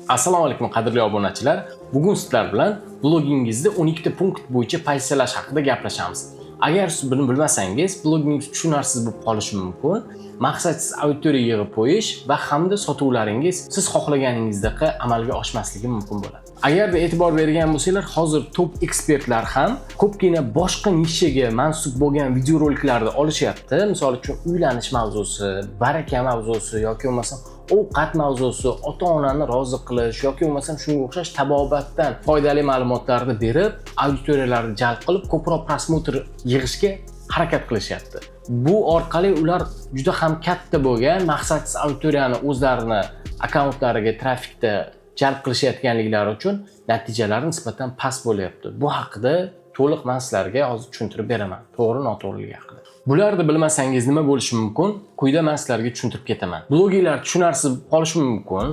Assalomu alaykum qadrli obunachilar. Bugun sizlar bilan blogingizda 12 ta punkt bo'yicha pozitsiyalash haqida gaplashamiz. Agar siz buni bilmasangiz, blogingiz tushunarsiz bo'lib qolishi mumkin. Maqsadsiz auditoriya yig'ib qo'yish va hamda sotuvlaringiz siz xohlaganingizdek amalga oshmasligi mumkin bo'ladi. Agarda e'tibor bergan bo'lsanglar, hozir top ekspertlar ham ko'pgina boshqa nishaga mansub bo'lgan videoroliklarni olishyapti. Misol uchun uylanish mavzusi, baraka mavzusi yoki bo'lmasa ovqat mavzusi, ota-onani rozi qilish yoki bo'lmasam shunga o'xshash tabobatdan foydali ma'lumotlarni berib, auditoriyalarni jalb qilib, ko'proq prosmotr yig'ishga harakat qilishyapti. Bu orqali ular juda ham katta bo'lgan maqsadsiz auditoriyani o'zlarini akkauntlariga trafikda jalb qilishayotganliklari uchun natijalari nisbatan past bo'lyapti. Bu haqida to'liq men sizlarga hozir tushuntirib beraman. To'g'ri-noto'g'riligi haqida. Bularni bilmasangiz nima bo'lishi mumkin? Quyida men sizlarga tushuntirib ketaman. Bloginglar tushunarsiz qolishi mumkin.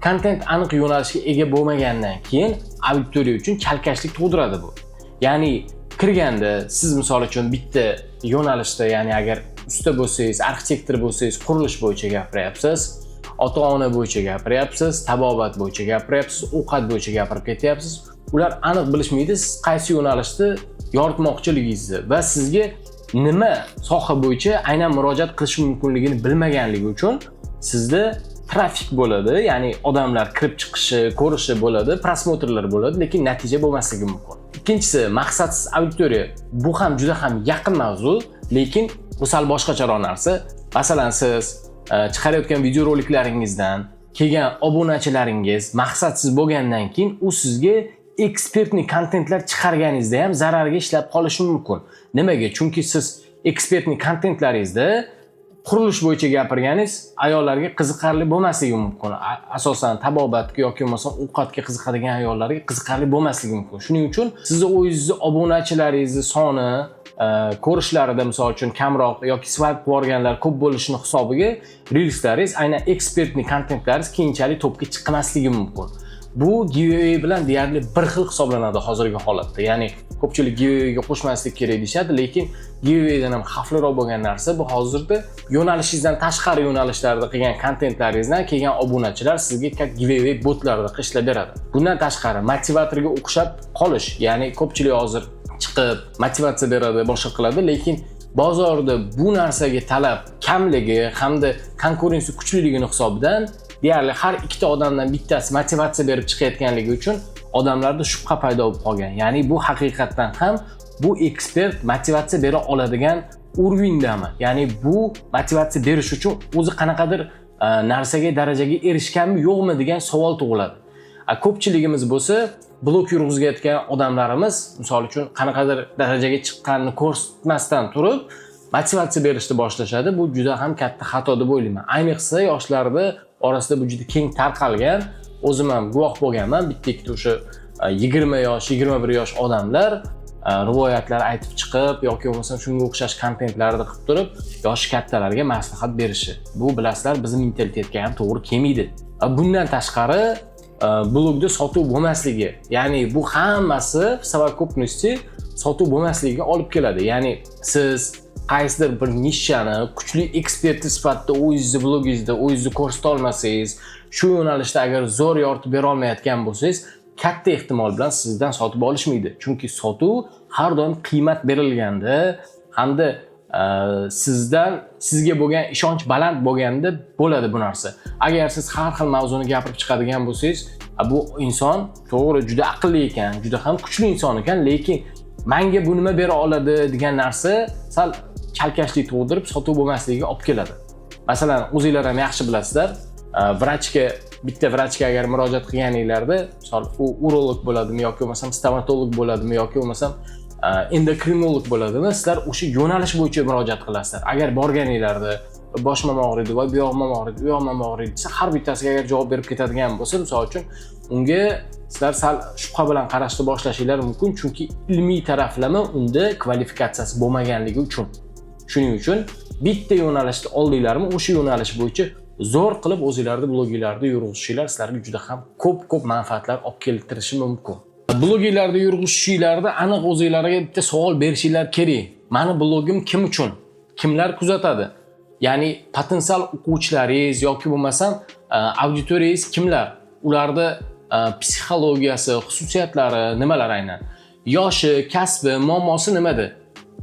Kontent aniq yo'nalishga ega bo'lmagandan keyin auditoriya uchun chalkashlik tug'diradi bu. Ya'ni kirganda siz misol uchun bitta yo'nalishda, ya'ni agar usta bo'lsangiz, arxitektor bo'lsangiz, qurilish bo'yicha gapiryapsiz, ota-ona bo'yicha gapiryapsiz, tabobat bo'yicha gapiryapsiz, ovqat bo'yicha gapirib ketyapsiz. Ular aniq bilishmaydi siz qaysi yo'nalishda yoritmoqchiligingizni va sizga nima soha bo'yicha aynan murojaat qilish mumkinligini bilmaganligi uchun sizda trafik bo'ladi, ya'ni odamlar kirib chiqishi, ko'rishi bo'ladi, prosmotrlar bo'ladi, lekin natija bo'lmasligi mumkin. Ikkinchisi, maqsadsiz auditoriya. Bu ham juda ham yaqin mavzu, lekin bu sal boshqacharoq narsa. Masalan, siz chiqarayotgan videoroliklaringizdan kelgan obunachilaringiz maqsadsiz bo'lgandan keyin u sizga ekspertni kontentlar chiqarganingizda ham zararga ishlab qolishi mumkin. Nimaga? Chunki siz ekspertni kontentlaringizda qurilish bo'yicha gapirganingiz ayollarga qiziqarli bo'lmasligi mumkin. Asosan tabobatga yoki bo'lmasa ovqatga qiziqadigan ayollarga qiziqarli bo'lmasligi mumkin. Shuning uchun sizni o'zingizni obunachilaringizni soni ko'rishlarida misol uchun kamroq yoki swipe qilganlar ko'p bo'lishini hisobiga reelslaringiz, aynan ekspertni kontentlaringiz keyinchalik topga chiqmasligi mumkin. Bu giveaway bilan deyarli bir xil hisoblanadi hozirgi holatda. Ya'ni ko'pchilik giveawayga qo'shmaslik kerak deyshadi, lekin giveawaydan ham xavfliroq bo'lgan narsa bu hozirda yo'nalishingizdan tashqari yo'nalishlarda qilgan kontentlaringizdan kelgan obunachilar sizga giveaway botlarida ishlab beradi. Bundan tashqari motivatorga o'xshab qolish, ya'ni ko'pchilik hozir chiqib motivatsiya beradi, boshqa qiladi, lekin bozorda bu narsaga talab kamligi hamda konkurensiya kuchliligini hisobidan deyarli har ikkita odamdan bittasi motivatsiya berib chiqayotganligi uchun odamlarda shubha paydo bo'lib qolgan. Ya'ni bu haqiqatdan ham bu ekspert motivatsiya bera oladigan urovingdami? Ya'ni bu motivatsiya berish uchun o'zi qanaqadir narsaga, darajaga erishganmi, yo'qmi degan savol tug'iladi. Ko'pchiligimiz bo'lsa, blog yurg'izayotgan odamlarimiz, misol uchun qanaqadir darajaga chiqqanini ko'rsatmasdan turib, motivatsiya berishni boshlashadi. Bu juda ham katta xato deb o'ylayman. Ayniqsa yoshlarda orasida bu juda keng tarqalgan. O'zim ham guvoh bo'lganman. Bitta-ikkita o'sha 20 yosh, 21 yosh odamlar rivoyatlar aytib chiqib yoki bo'lmasa shunga o'xshash kontentlarni qilib turib, yosh kattalarga maslahat berishi. Bu bilasizlar, bizning mentalitetga ham to'g'ri kelmaydi. Bundan tashqari blogda sotuv bo'lmasligi, ya'ni bu hammasi savokupnosti sotuv bo'lmasligiga olib keladi. Ya'ni siz qaysidir bir nishani kuchli eksperti sifatida o'zingizni blogingizda o'zingizni ko'rsata olmasangiz, shu yo'nalishda agar zo'r yoritib bera olmayotgan bo'lsangiz, katta ehtimol bilan sizdan sotib olishmaydi. Chunki sotuv har doim qiymat berilganda hamda sizga bo'lgan ishonch baland bo'lganda bo'ladi bu narsa. Agar siz har xil mavzuni gapirib chiqadigan bo'lsangiz, bu inson to'g'ri juda aqlli ekan, juda ham kuchli inson ekan, lekin menga bu nima bera oladi degan narsa sal chalkashlik tug'dirib sotuv bo'lmasligiga olib keladi. Masalan, o'zingizlar ham yaxshi bilasizlar, bitta vrachga agar murojaat qilganinglarda, misol u urolog bo'ladimi yoki bo'lmasam stomatolog bo'ladimi yoki bo'lmasam endokrinolog bo'ladimi, sizlar o'sha yo'nalish bo'yicha murojaat qilasizlar. Agar borganinglarda boshim og'riydi va bu yog'im og'riydi, u yog'im og'riydi desa, har bittasiga agar javob berib ketadigan bo'lsa, misol uchun unga sizlar sal shubha bilan qarashni boshlashinglar mumkin, chunki ilmiy taraflama unda kvalifikatsiyasi bo'lmaganligi uchun. Shuning uchun bitta yo'nalishni oldinglarmi, o'sha yo'nalish bo'yicha zo'r qilib o'zingizlarni blogingizlarda yurg'izishinglar sizlarga juda ham ko'p manfaatlar olib keltirishi mumkin. Blogingizlarda yurg'izishinglarda aniq o'zingizlarga bitta savol berishinglar kerak. Meni blogim kim uchun? Kimlar kuzatadi? Ya'ni potensial o'quvchilaringiz yoki bo'lmasam auditoriyangiz kimlar? ularda psixologiyasi, xususiyatlari nimalar aynan, yoshi, kasbi, muammosi nimada?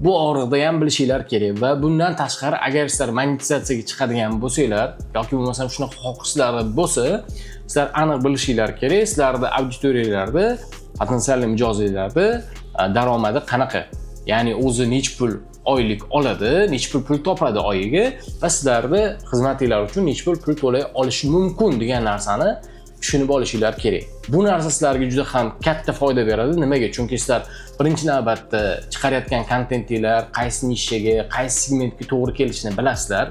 Bu og'riqda ham bilishinglar kerak va bundan tashqari agar sizlar monetizatsiyaga chiqadigan bo'lsanglar yoki bo'lmasam shunaqa xohishlari bo'lsa, sizlar aniq bilishinglar kerak, sizlarda auditoriyalarda, potensial mijozlarda daromadi qanaqa? Ya'ni o'zi nech pul oylik oladi, nech pul topadi oyiga va sizlarni xizmatinglar uchun nech pul to'lay olishi mumkin degan narsani tushunib olishinglar kerak. Bu narsa sizlarga juda ham katta foyda beradi. Nimaga? Chunki sizlar birinchi navbatda chiqarayotgan kontentinglar qaysi nishaga, qaysi segmentga to'g'ri kelishini bilasizlar,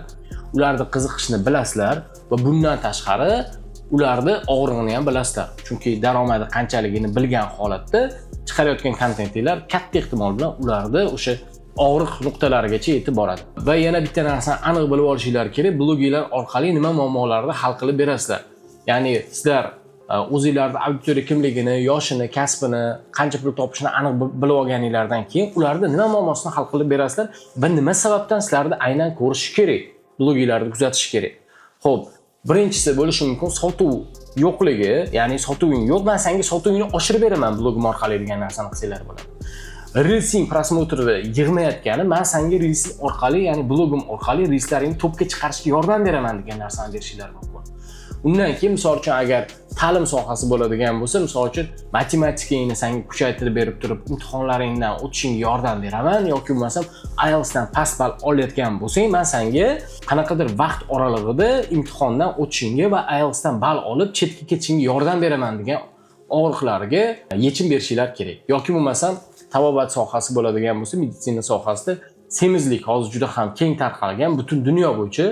ularni qiziqishini bilasizlar va bundan tashqari ularni og'rig'ini ham bilasizlar. Chunki daromadi qanchaligini bilgan holatda chiqarayotgan kontentinglar katta ehtimol bilan ularni o'sha og'riq nuqtalarigacha yetib boradi. Va yana bitta narsani aniq bilib olishinglar kerak, bloginglar orqali nima muammolarni hal qilib berasizlar. Ya'ni sizlar o'zingizlarning auditoriya kimligini, yoshini, kasbini, qancha pul topishini aniq bilib olganinglardan keyin ularni nima muammosini hal qilib berasizlar va nima sababdan sizlarni aynan ko'rish kerak, bloginglarni kuzatish kerak. Xo'p, birinchisi bo'lishi mumkin sotuv yo'qligi, ya'ni sotuving yo'q, men senga sotuvingni oshirib beraman blogim orqali degan narsani qilsanglar bo'ladi. Reelsing prosmotrida yig'mayotgani, men senga Reels orqali, ya'ni blogim orqali Reelslaringni topga chiqarishga yordam beraman degan narsani berishinglar mumkin. Undan keyin misol uchun agar ta'lim sohasi bo'ladigan bo'lsa, misol uchun matematikangni senga kuchaytirib berib turib, imtihonlaringdan o'tishingga yordam beraman yoki bo'lmasam IELTS dan past ball olayotgan bo'lsang, men senga qanaqadir vaqt oralig'ida imtihondan o'tishingga va IELTS dan ball olib chetga ketishingga yordam beraman degan og'riqlarga yechim berishinglar kerak. Yoki bo'lmasam tabobat sohasi bo'ladigan bo'lsa, meditsina sohasida semizlik hozir juda ham keng tarqalgan butun dunyo bo'yicha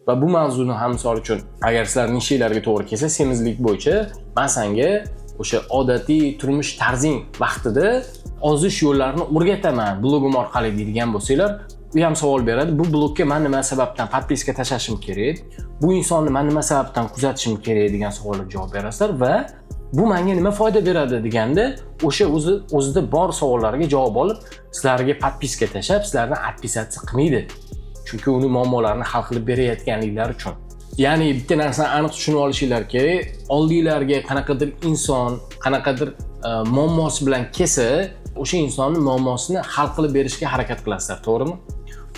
va bu mavzuni ham misol uchun agar sizlar nishalarga to'g'ri kelsa, semizlik bo'yicha men senga o'sha odatiy turmush tarzing vaqtida ozish yo'llarini o'rgataman blogim orqali deydigan bo'lsanglar, u ham savol beradi. Bu blogga men nima sababdan podpiska tashlashim kerak? Bu insonni men nima sababdan kuzatishim kerak degan savollarga javob berasizlar va bu menga nima foyda beradi deganda o'sha o'zida bor savollarga javob olib, sizlarga podpiska tashlab, sizlarni отписаться qilmaydi. Chunki uni muammolarini hal qilib berayotganliklari uchun. Ya'ni bitta narsani aniq tushunib olishinglar kerak. Oldinglarga qanaqadir inson, qanaqadir muammosi bilan kelsa, o'sha insonning muammosini hal qilib berishga harakat qilasizlar, to'g'rimi?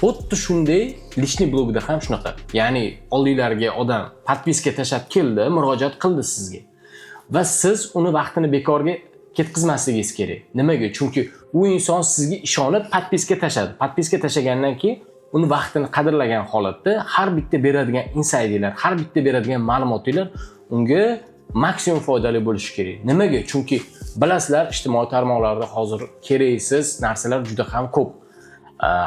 Xuddi shunday lishniy blogda ham shunaqa. Ya'ni oldinglarga odam podpiska tashlab keldi, murojaat qildi sizga. Va siz uni vaqtini bekorga ketkazmasligingiz kerak. Nimaga? Chunki u inson sizga ishonib podpiska tashladi. Podpiska tashlagandan keyin uni vaqtini qadrlagan holatda har bitta beradigan insaydinglar, har bitta beradigan ma'lumotlar unga maksimum foydali bo'lishi kerak. Nimaga? Chunki bilasizlar, ijtimoiy tarmoqlarda hozir keraksiz narsalar juda ham ko'p.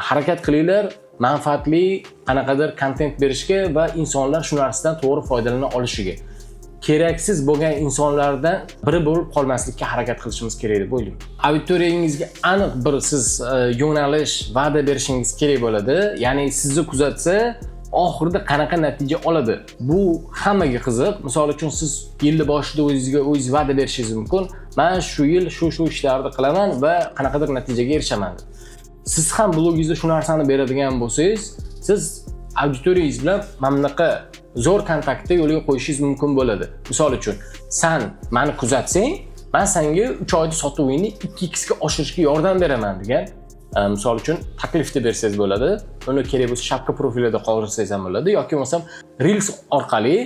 Harakat qilinglar, manfaatli qanaqadir kontent berishga va insonlar shu narsadan to'g'ri foydalana olishiga. Keraksiz bo'lgan insonlardan biri bo'lib qolmaslikka harakat qilishimiz kerak deb o'ylayman. Auditoriyangizga aniq bir siz yo'nalish, va'da berishingiz kerak bo'ladi. Ya'ni sizni kuzatsa, oxirida qanaqa natija oladi? Bu hammaga qiziq. Misol uchun siz yilning boshida o'zingiz va'da berishingiz mumkin. Men shu yil shu ishlarni qilaman va qanaqadir natijaga erishaman. Siz ham blogingizda shu narsani beradigan bo'lsangiz, siz auditoriyangiz bilan mamlaqa zo'r kontaktda yo'lga qo'yishingiz mumkin bo'ladi. Misol uchun, sen meni kuzatsang, men senga 3 oyda sotuvingni 2x ga oshirishga yordam beraman degan misol uchun taklifni bersangiz bo'ladi. Uni kerak bo'lsa shapka profilida qoldirsangiz ham bo'ladi yoki bo'lmasam Reels orqali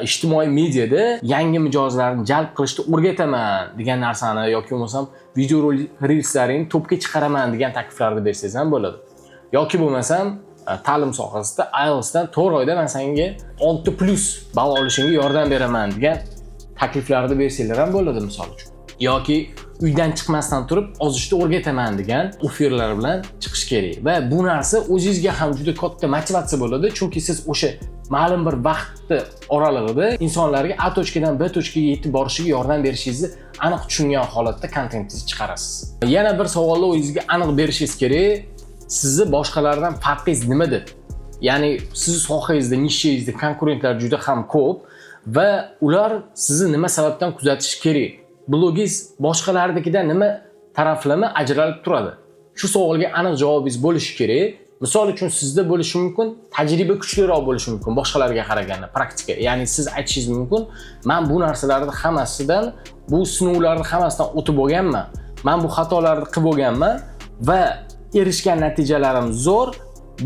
ijtimoiy mediada yangi mijozlarni jalb qilishni o'rgataman degan narsani yoki bo'lmasam video reelslaringni topga chiqaraman degan takliflarni bersangiz ham bo'ladi. Yoki bo'lmasam ta'lim sohasida IELTS dan 4 oyda men senga 6+ ball olishingga yordam beraman degan takliflarni bersanglar ham bo'ladi misol uchun. Yoki uydan chiqmasdan turib ozishni o'rgataman degan offerlar bilan chiqish kerak va bu narsa o'zingizga ham juda katta motivatsiya bo'ladi, chunki siz o'sha ma'lum bir vaqtni oralig'ida insonlarga A tochkadan B tochkaga yetib borishiga yordam berishingizni aniq tushungan holatda kontentingizni chiqarasiz. Yana bir savolni o'zingizga aniq berishingiz kerak. Sizni boshqalardan farqingiz nimada? Ya'ni sizni sohangizda, nishangizda konkurentlar juda ham ko'p va ular sizni nima sababdan kuzatish kerak? Blogingiz boshqalardagidan nima taraflama ajralib turadi? Shu savolga aniq javobingiz bo'lishi kerak. Misol uchun sizda bo'lishi mumkin, tajriba kuchliroq bo'lishi mumkin boshqalarga qaraganda, praktika. Ya'ni siz aytishingiz mumkin, men bu narsalarning hammasidan, bu sinovlarning hammasidan o'tib bo'lganman. Men bu xatolarni qilib bo'lganman va erishgan natijalarim zo'r.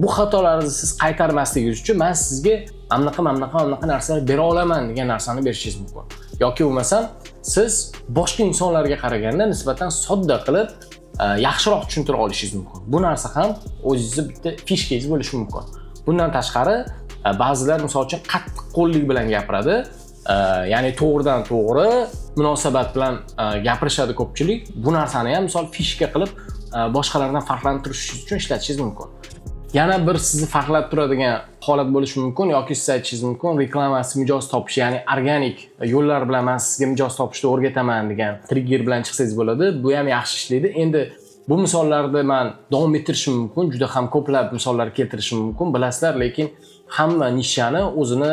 Bu xatolarni siz qaytarmasligingiz uchun men sizga amnaqa narsalar bera olaman degan narsani berishingiz mumkin. Yoki bo'lmasam, siz boshqa insonlarga qaraganda nisbatan sodda qilib yaxshiroq tushuntira olishingiz mumkin. Bu narsa ham o'zingizning bitta fishkangiz bo'lishi mumkin. Bundan tashqari, ba'zilar misol uchun qattiq qo'llik bilan gapiradi. Ya'ni to'g'ridan to'g'ri munosabat bilan gapirishadi ko'pchilik. Bu narsani ham misol fishka qilib boshqalardan farqlantirish uchun ishlatishingiz mumkin. Yana bir sizni farqlab turadigan holat bo'lishi mumkin yoki siz aytishingiz mumkin, reklamasi mijoz topish, ya'ni organik yo'llar bilan men sizga mijoz topishni o'rgataman degan trigger bilan chiqsangiz bo'ladi. Bu ham yaxshi ishlaydi. Endi bu misollarda men davom ettirishim mumkin, juda ham ko'plab misollar keltirishim mumkin, bilasizlar, lekin hamma nishani o'zini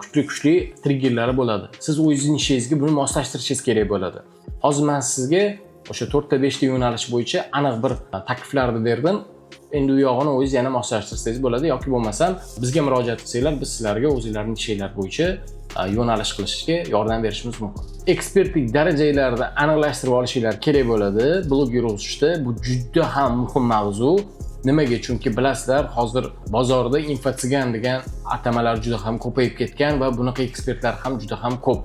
kuchli triggerlari bo'ladi. Siz o'zingizning nishangizga buni moslashtirishingiz kerak bo'ladi. Hozir men sizga o'sha 4 ta 5 ta yo'nalish bo'yicha aniq bir takliflarni berdim. Endi u yog'ini o'zingiz yana moslashtirsangiz bo'ladi yoki bo'lmasam bizga murojaat qilsanglar, biz sizlarga o'zingizlarning ishinglar bo'yicha yo'nalish qilishga yordam berishimiz mumkin. Ekspertlik darajalarida aniqlashtirib olishinglar kerak bo'ladi. Bloger o'sishda bu juda ham muhim mavzu. Nimaga? Chunki bilasizlar, hozir bozorda infotsigan degan atamalar juda ham ko'payib ketgan va bunaqa ekspertlar ham juda ham ko'p.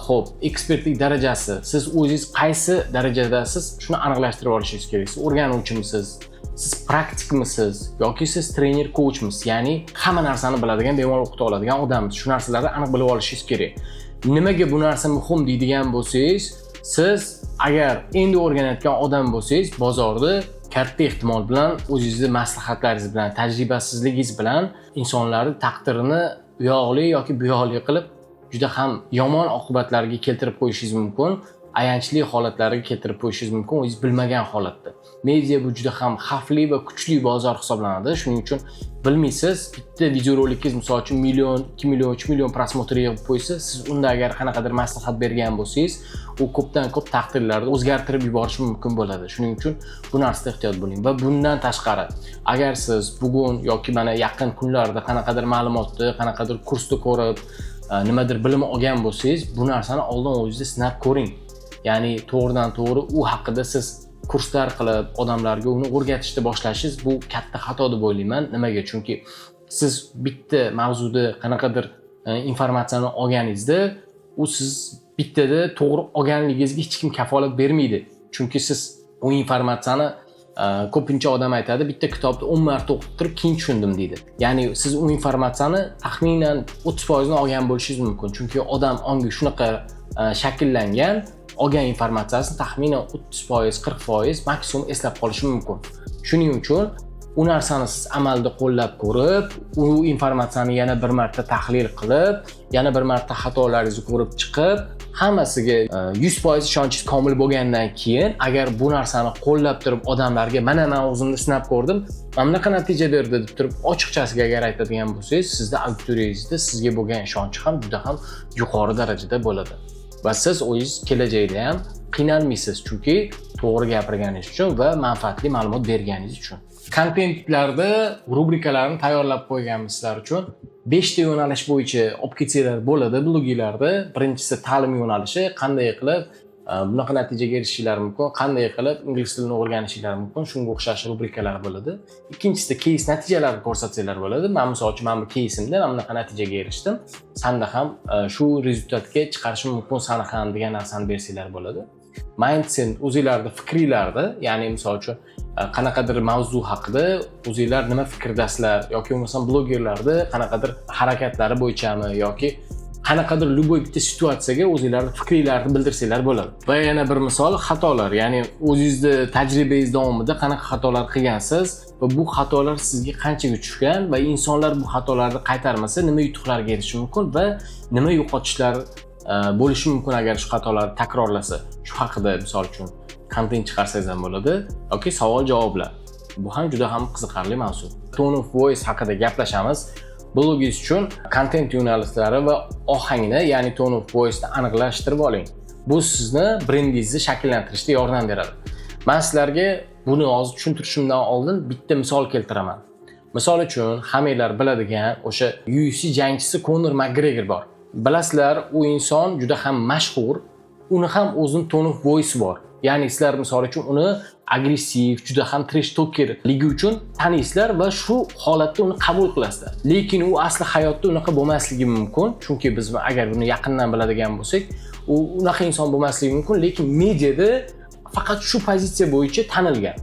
Xo'p, ekspertlik darajasi, siz o'zingiz qaysi darajadasiz, shuni aniqlashtirib olishingiz kerak. Siz o'rganuvchimisiz? Siz praktikmisiz yoki siz trener, coachmisiz? Ya'ni hamma narsani biladigan, bemalol o'qita oladigan odamsiz. Shu narsalarni aniq bilib olishingiz kerak. Nimaga bu narsa muhim deydigan bo'lsangiz, siz agar endi o'rganayotgan odam bo'lsangiz, bozorda katta ehtimol bilan o'zingizning maslahatlaringiz bilan, tajribasizligingiz bilan insonlarning taqdirini u yoqli yoki bu yoqli qilib juda ham yomon oqibatlarga keltirib qo'yishingiz mumkin. Ayanchli holatlarga keltirib qo'yishingiz mumkin, o'zingiz bilmagan holatda. Media bu juda ham xavfli va kuchli bozor hisoblanadi. Shuning uchun bilmaysiz, bitta videorolikingiz misol uchun 1 million, 2 million, 3 million prosmotr yig'ib qo'ysa, siz unda agar qanaqadir maslahat bergan bo'lsangiz, u ko'pdan ko'p taqdirlarni o'zgartirib yuborishi mumkin bo'ladi. Shuning uchun bu narsada ehtiyot bo'ling. Va bundan tashqari, agar siz bugun yoki mana yaqin kunlarda qanaqadir ma'lumotni, qanaqadir kursni ko'rib, nimadir bilim olgan bo'lsangiz, bu narsani oldin o'zingizda sinab ko'ring. Ya'ni to'g'ridan to'g'ri u haqida siz kurslar qilib odamlarga uni o'rgatishni boshlashingiz bu katta xato deb o'ylayman. Nimaga? Chunki siz bitta mavzuda qanaqadir informatsiyani olganingizda, u siz bittada to'g'ri olganligingizga hech kim kafolat bermaydi. Chunki siz u informatsiyani ko'pincha odam aytadi, bitta kitobni 10 marta o'qib turib keyin tushundim deydi. Ya'ni siz u informatsiyani taxminan 30% ni olgan bo'lishingiz mumkin. Chunki odam ongi shunaqa shakllangan, olgan informatsiyasini taxminan 30%, 40% maksimum eslab qolishi mumkin. Shuning uchun u narsani siz amalda qo'llab ko'rib, u informatsiyani yana bir marta tahlil qilib, yana bir marta xatolaringizni ko'rib chiqib, hammasiga 100% ishonchingiz komil bo'lgandan keyin, agar bu narsani qo'llab turib odamlarga mana men o'zimni sinab ko'rdim, mana bunaqa natija berdi deb turib ochiqchasiga agar aytadigan bo'lsangiz, sizda auditoriyangizda sizga bo'lgan ishonch ham juda ham yuqori darajada bo'ladi. Va siz o'zingiz kelajakda ham qiynalmaysiz, chunki to'g'ri gapirganingiz uchun va manfaatli ma'lumot berganingiz uchun. Kontentlarda rubrikalarni tayyorlab qo'yganmiz sizlar uchun. 5 ta yo'nalish bo'yicha olib ketsanglar bo'ladi blogerlarda. Birinchisi ta'lim yo'nalishi, qanday qilib bunaqa natijaga erishishinglar mumkin, qanday qilib ingliz tilini o'rganishinglar mumkin, shunga o'xshash rubrikalar bo'ladi. Ikkinchisida case natijalarni ko'rsatsanglar bo'ladi. Men misol uchun men bu caseimda men bunaqa natijaga erishdim. Sanda ham shu rezultatga chiqarishim mumkin sani ham degan narsani bersanglar bo'ladi. Mindset o'zingizlarning fikringlarni, ya'ni misol uchun qanaqadir mavzu haqida o'zingizlar nima fikrdasizlar yoki bo'lmasam blogerlarda qanaqadir harakatlari bo'yichami yoki qanaqadir любой bitta situatsiyaga o'zingizlarning fikringlarni bildirsanglar bo'ladi. Va yana bir misol xatolar, ya'ni o'zingizning tajribangiz davomida qanaqa xatolar qilgansiz va bu xatolar sizga qanchaga tushgan va insonlar bu xatolarni qaytarmasa nima yutuqlarga erishishi mumkin va nima yo'qotishlar bo'lishi mumkin agar shu xatolarni takrorlasa. Shu haqida misol uchun kontent chiqarsangiz ham bo'ladi yoki savol-javoblar. Bu ham juda ham qiziqarli mavzu. Tone of voice haqida gaplashamiz. Blogingiz uchun kontent yo'nalishlari va ohangni, ya'ni tone of voice ni aniqlashtirib oling. Bu sizni brendingizni shakllantirishga yordam beradi. Men sizlarga Buni hozir tushuntirishimdan oldin bitta misol keltiraman. Misol uchun, hammanglar biladigan o'sha UFC jangchisi Conor McGregor bor. Bilasizlar, u inson juda ham mashhur, uni ham o'zining tone of voice bor. Ya'ni sizlar misol uchun uni agressiv, juda ham trash talkerligi uchun taniysizlar va shu holatda uni qabul qilasizlar. Lekin u asli hayotda unaqa bo'lmasligi mumkin, chunki biz agar uni yaqindan biladigan bo'lsak, u unaqa inson bo'lmasligi mumkin, lekin mediada faqat shu pozitsiya bo'yicha tanilgan.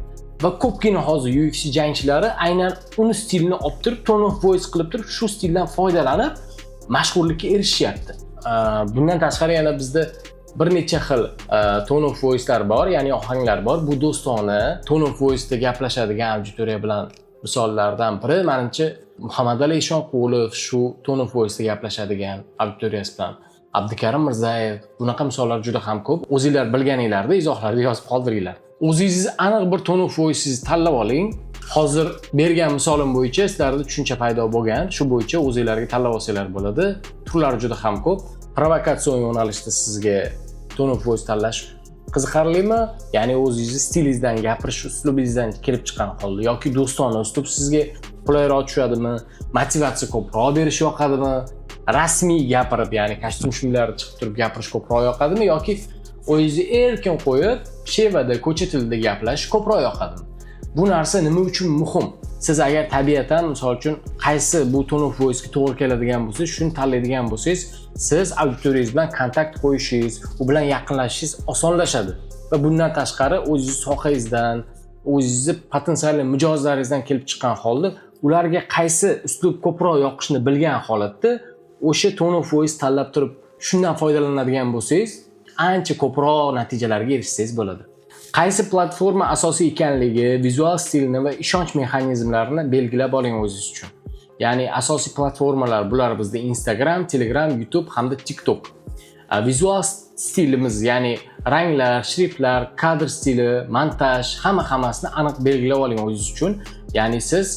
Va ko'pgina hozir UFC jangchilari aynan uni stilini olib turib, tone of voice qilib turib, shu stildan foydalanib mashhurlikka erishyapti. Bundan tashqari yana bizda bir necha xil tone of voice'lar bor, ya'ni ohanglar bor. Bu do'stona tone of voice'da gaplashadigan auditoriya bilan misollardan biri menimcha Muhammadali Eshonqulov shu tone of voice'da gaplashadigan auditoriyasi bilan. Abdukarim Mirzayev, bunaqa misollar juda ham ko'p. O'zingizlar bilganingizda izohlarda yozib qoldiringlar. O'zingiz aniq bir tone of voice'ingizni tanlab oling. Hozir bergan misolim bo'yicha sizlarda tushuncha paydo bo'lgan. Shu bo'yicha o'zingizlarga tanlab olsanglar bo'ladi. Turlari juda ham ko'p. Provokatsion yo'nalishda sizga tone of voice tanlash qiziqarlimi? Ya'ni o'zingiz stilingizdan, gapirish uslubingizdan kelib chiqqan holda yoki do'stona uslub sizga qulayroq tushadimi? Motivatsiya ko'proq berish yoqadimi? Rasmiy gapirib, ya'ni kostyum shimlari chiqib turib gapirish ko'proq yoqadimi yoki o'zingizni erkin qo'yib, shevada, ko'cha tilida gaplash ko'proq yoqadimi? Bu narsa nima uchun muhim? Siz agar tabiatan, misol uchun, qaysi bu tone of voice ga to'g'ri keladigan bo'lsa, shuni tanlaydigan bo'lsangiz, siz auditoriyangiz bilan kontakt qo'yishingiz, u bilan yaqinlashishingiz osonlashadi. Va bundan tashqari o'zingiz sohangizdan, o'zingiz potensial mijozlaringizdan kelib chiqqan holda, ularga qaysi uslub ko'proq yoqishni bilgan holatda o'sha tone of voice tanlab turib, shundan foydalanadigan bo'lsangiz, ancha ko'proq natijalarga erishsangiz bo'ladi. Qaysi platforma asosiy ekanligi, vizual stilni va ishonch mexanizmlarini belgilab oling o'zingiz uchun. Ya'ni asosiy platformalar bular bizda Instagram, Telegram, YouTube hamda TikTok. Vizual stilimiz, ya'ni ranglar, shriftlar, kadr stili, montaj, hammasini aniq belgilab oling o'zingiz uchun. Ya'ni siz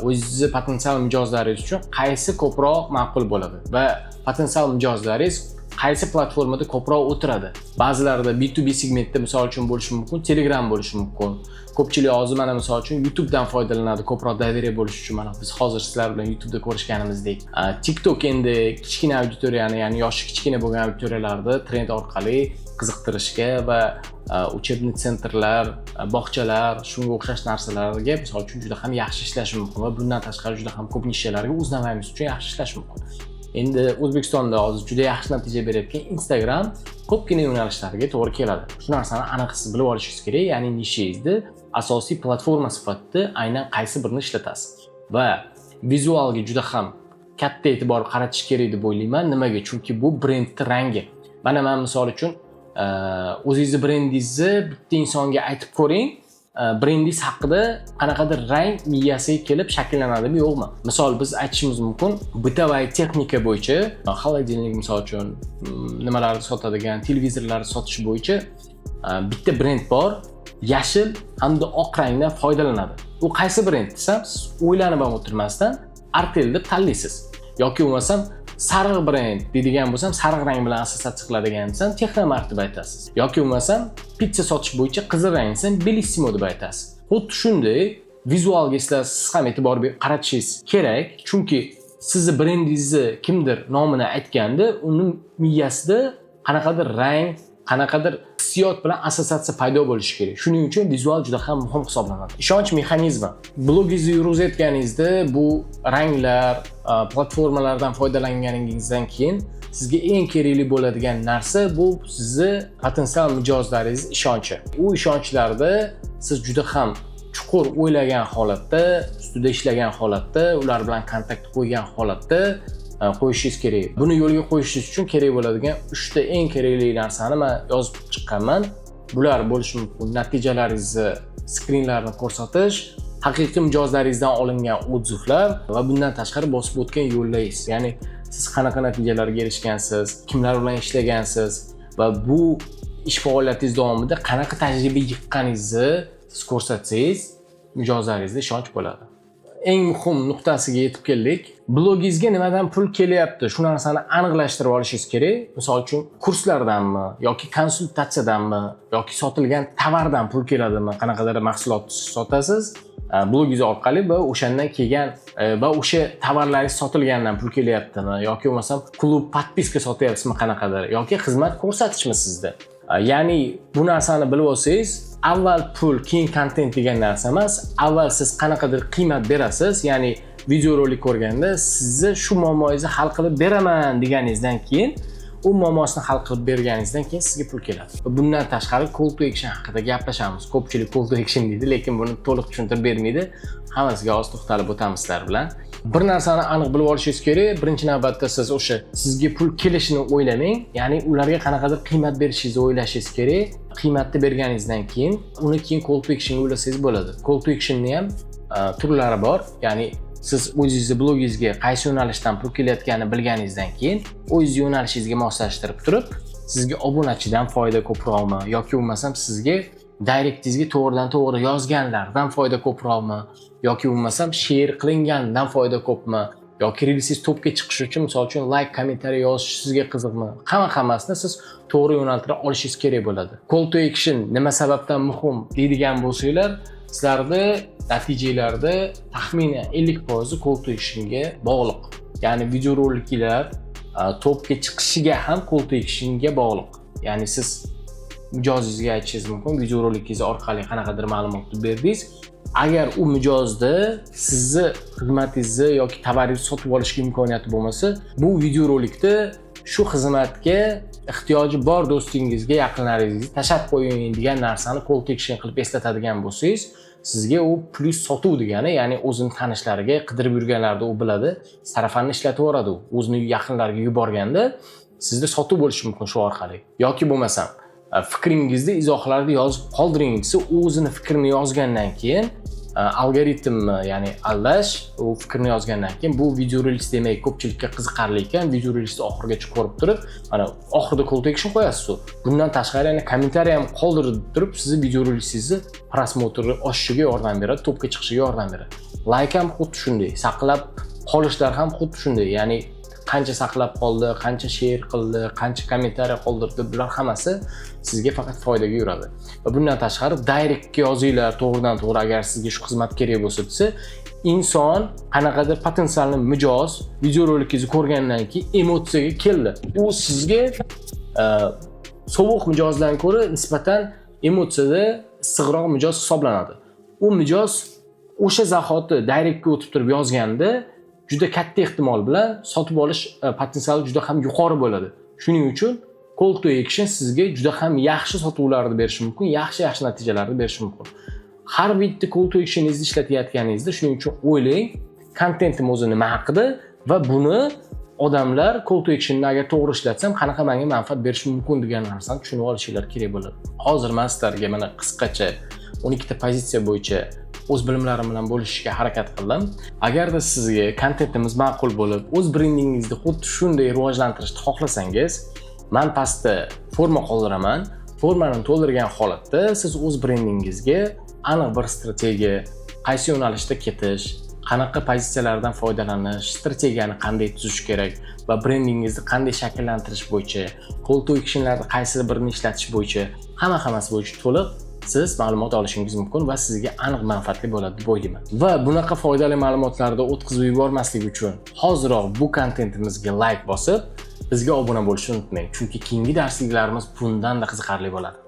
o'zingizni potensial mijozlaringiz uchun qaysi ko'proq ma'qul bo'ladi va potensial mijozlaringiz qaysi platformada ko'proq o'tiradi. Ba'zilarida B2B segmentda misol uchun bo'lishi mumkin, Telegram bo'lishi mumkin. Ko'pchilik hozir mana misol uchun YouTube dan foydalanadi, ko'proq davriya bo'lish uchun. Mana biz hozir sizlar bilan YouTube da ko'rishganimizdek. TikTok endi kichkina auditoriyani, ya'ni yoshi kichkina bo'lgan auditoriyalarni trend orqali qiziqtirishga va uchebni sentrlar, bog'chalar, shunga o'xshash narsalarga misol uchun juda ham yaxshi ishlashi mumkin va bundan tashqari juda ham ko'p nishalarga o'znamaymiz uchun yaxshi ishlashi mumkin. Endi O'zbekistonda hozir juda yaxshi natija berayotgan Instagram ko'pgina yo'nalishlarga to'g'ri keladi. Shu narsani aniq siz bilib olishingiz kerak, ya'ni nishangizni asosiy platforma sifatida aynan qaysi birini ishlatasiz. Va vizualga juda ham katta e'tibor qaratish kerak deb o'ylayman. Nimaga? Chunki bu brendning rangi. Mana men misol uchun o'zingizni brendingizni bitta insonga aytib ko'ring, brendingiz haqida qanaqadir rang miyasiga kelib shakllanadimi yo'qmi? Misol biz aytishimiz mumkin, bытовая texnika bo'yicha, xolodilnik misol uchun nimalarni sotadigan, televizorlarni sotish bo'yicha bitta brend bor, yashil hamda oq rangdan foydalanadi. U qaysi brend desam, siz o'ylanib ham o'tirmasdan Artel deb tanlaysiz. Yoki bo'lmasam sariq brend deydigan bo'lsam, sariq rang bilan assotsiatsiya qiladigan desam, Texnomart deb aytasiz. Yoki bo'lmasam pizza sotish bo'yicha qizil rang desam, Bellissimo deb aytasiz. Xuddi shunday vizualga siz ham e'tibor qaratishingiz kerak, chunki sizni brendingizni kimdir nomini aytganda, uning miyasida qanaqadir rang, qanaqadir hissiyot bilan assotsiatsiya paydo bo'lishi kerak. Shuning uchun vizual juda ham muhim hisoblanadi. Ishonch mexanizmi. Blogingizni yurgizayotganingizda bu ranglar, platformalardan foydalanganingizdan keyin sizga eng kerakli bo'ladigan narsa bu sizni potensial mijozlaringiz ishonchi. U ishonchlarda siz juda ham chuqur o'ylagan holatda, ustida ishlagan holatda, ular bilan kontakt qo'ygan holatda qo'yishingiz kerak. Buni yo'lga qo'yishingiz uchun kerak bo'ladigan 3 ta eng kerakli narsani men yozib chiqqanman. Bular bo'lishi mumkin: natijalaringizni, skrinlarni ko'rsatish, haqiqiy mijozlaringizdan olingan odzivlar va bundan tashqari bosib o'tgan yo'llaringiz. Ya'ni siz qanaqa natijalarga erishgansiz, kimlar bilan ishlagansiz va bu ish faoliyatingiz davomida qanaqa tajriba yiqqaningizni siz ko'rsatsangiz, mijozlaringizga ishonch bo'ladi. eng muhim nuqtasiga yetib keldik. Blogingizga nimadan pul kelyapti, shu narsani aniqlashtirib olishingiz kerak. Misol uchun kurslardanmi yoki konsultatsiyadanmi yoki sotilgan tovardan pul keladimi, qanaqadir mahsulot sotasiz, blogingiz orqali va o'shandan kelgan va o'sha tovarlaringiz sotilgandan pul kelyaptimi yoki bo'lmasam klub podpiska sotyapsizmi qanaqadir yoki xizmat ko'rsatishmi sizda. Ya'ni bu narsani bilib olsangiz, avval pul, keyin kontent degan narsa emas. Avval siz qanaqadir qiymat berasiz, ya'ni videorolik ko'rganda sizni shu muammongizni hal qilib beraman deganingizdan keyin, u muammosini hal qilib berganingizdan keyin sizga pul keladi. Bundan tashqari call to action haqida gaplashamiz. Ko'pchilik call to action deydi, lekin buni to'liq tushuntirib bermaydi. Hammasiga oz to'xtalib o'tamiz sizlar bilan. Bir narsani aniq bilib olishingiz kerak. Birinchi navbatda siz o'sha sizga pul kelishini o'ylamang, ya'ni ularga qanaqadir qiymat berishingizni o'ylashingiz kerak. Qiymatni berganingizdan keyin, uni keyin call to action o'ylasangiz bo'ladi. Call to action'ni ham turlari bor. Ya'ni siz o'zingizning blogingizga qaysi yo'nalishdan pul kelayotganini bilganingizdan keyin, o'z yo'nalishingizga moslashtirib turib, sizga obunachidan foyda ko'proqmi yoki bo'lmasam sizga direktingizga to'g'ridan-to'g'ri yozganlardan foyda ko'proqmi yoki bo'lmasam share qilingandan foyda ko'pmi yoki reelsiz topga chiqish uchun misol uchun like, kommentariy yozish sizga qiziqmi? Hammasini siz to'g'ri yo'naltira olishingiz kerak bo'ladi. Call to action nima sababdan muhim deydigan bo'lsanglar, sizlarda natijalarda taxminan 50% call to actionga bog'liq. Ya'ni videoroliklar topga chiqishiga ham call to actionga bog'liq. Ya'ni siz mijozingizga aytishingiz mumkin, videorolikingiz orqali qanaqadir ma'lumotni berdingiz. Agar u mijozda sizni xizmatingizni yoki tovaringizni sotib olishga imkoniyati bo'lmasa, bu videorolikda shu xizmatga ehtiyoji bor do'stingizga, yaqinlaringizga tashab qo'ying degan narsani call to action qilib eslatadigan bo'lsangiz, sizga u plus sotuv degani, ya'ni o'zini tanishlariga qidirib yurganlarda u biladi, sarafanni ishlatib yoradi u. O'zining yaqinlariga yuborganda sizda sotuv bo'lishi mumkin shu orqali. Yoki bo'lmasam fikringizni izohlarda yozib qoldiring desa, u o'zini fikrini yozgandan keyin algoritmni, ya'ni aldash, u fikrni yozgandan keyin bu video reels demak ko'pchilikka qiziqarli ekan, video reelsni oxirigacha ko'rib turib, mana oxirida call to action qo'yasiz. Bundan tashqari yana kommentariy ham qoldirib turib, sizni video reelsingizni prosmotri oshishiga yordam beradi, topga chiqishiga yordam beradi. Like ham xuddi shunday, saqlab qolishlar ham xuddi shunday, ya'ni qancha saqlab qoldi, qancha share qildi, qancha kommentariy qoldirdi, bular hammasi sizga faqat foydaga yuradi. Va bundan tashqari direktga yozinglar, to'g'ridan-to'g'ri agar sizga shu xizmat kerak bo'lsa desa, inson qanaqadir potensialni mijoz videorolikingizni ko'rgandan keyin emotsiyaga keldi. U sizga sovuq mijozdan ko'ra nisbatan emotsiyada issiqroq mijoz hisoblanadi. U mijoz o'sha zahoti direktga o'tib turib yozganda juda katta ehtimol bilan sotib olish potensiali juda ham yuqori bo'ladi. Shuning uchun call to action sizga juda ham yaxshi sotuvlarni berishi mumkin, yaxshi natijalarni berishi mumkin. Har bitta call to actioningizni ishlatayotganingizda shuning uchun o'ylang, kontentim o'zi nima haqida va buni odamlar call to actionni agar to'g'ri ishlatsam qanaqa menga manfaat berishi mumkin degan narsani tushunib olishinglar kerak bo'ladi. Hozir men sizlarga mana qisqacha 12 ta pozitsiya bo'yicha o'z bilimlarim bilan bo'lishishga harakat qildim. Agarda sizga kontentimiz ma'qul bo'lib, o'z brendingingizni xuddi shunday rivojlantirishni xohlasangiz, men pastda forma qoldiraman. Formani to'ldirgan holatda siz o'z brendingingizga aniq bir strategiya, qaysi yo'nalishda ketish, qanaqa pozitsiyalardan foydalanish, strategiyani qanday tuzish kerak va brendingizni qanday shakllantirish bo'yicha, call to actionlarni qaysi birini ishlatish bo'yicha, hammasi bo'yicha to'liq siz ma'lumot olishingiz mumkin va sizga aniq manfaatli bo'ladi deb o'ylayman. Va bunaqa foydali ma'lumotlarni o'tkazib yubormaslik uchun hoziroq bu kontentimizga like bosib, bizga obuna bo'lishni unutmang, chunki keyingi darsliklarimiz bundan da qiziqarli bo'ladi.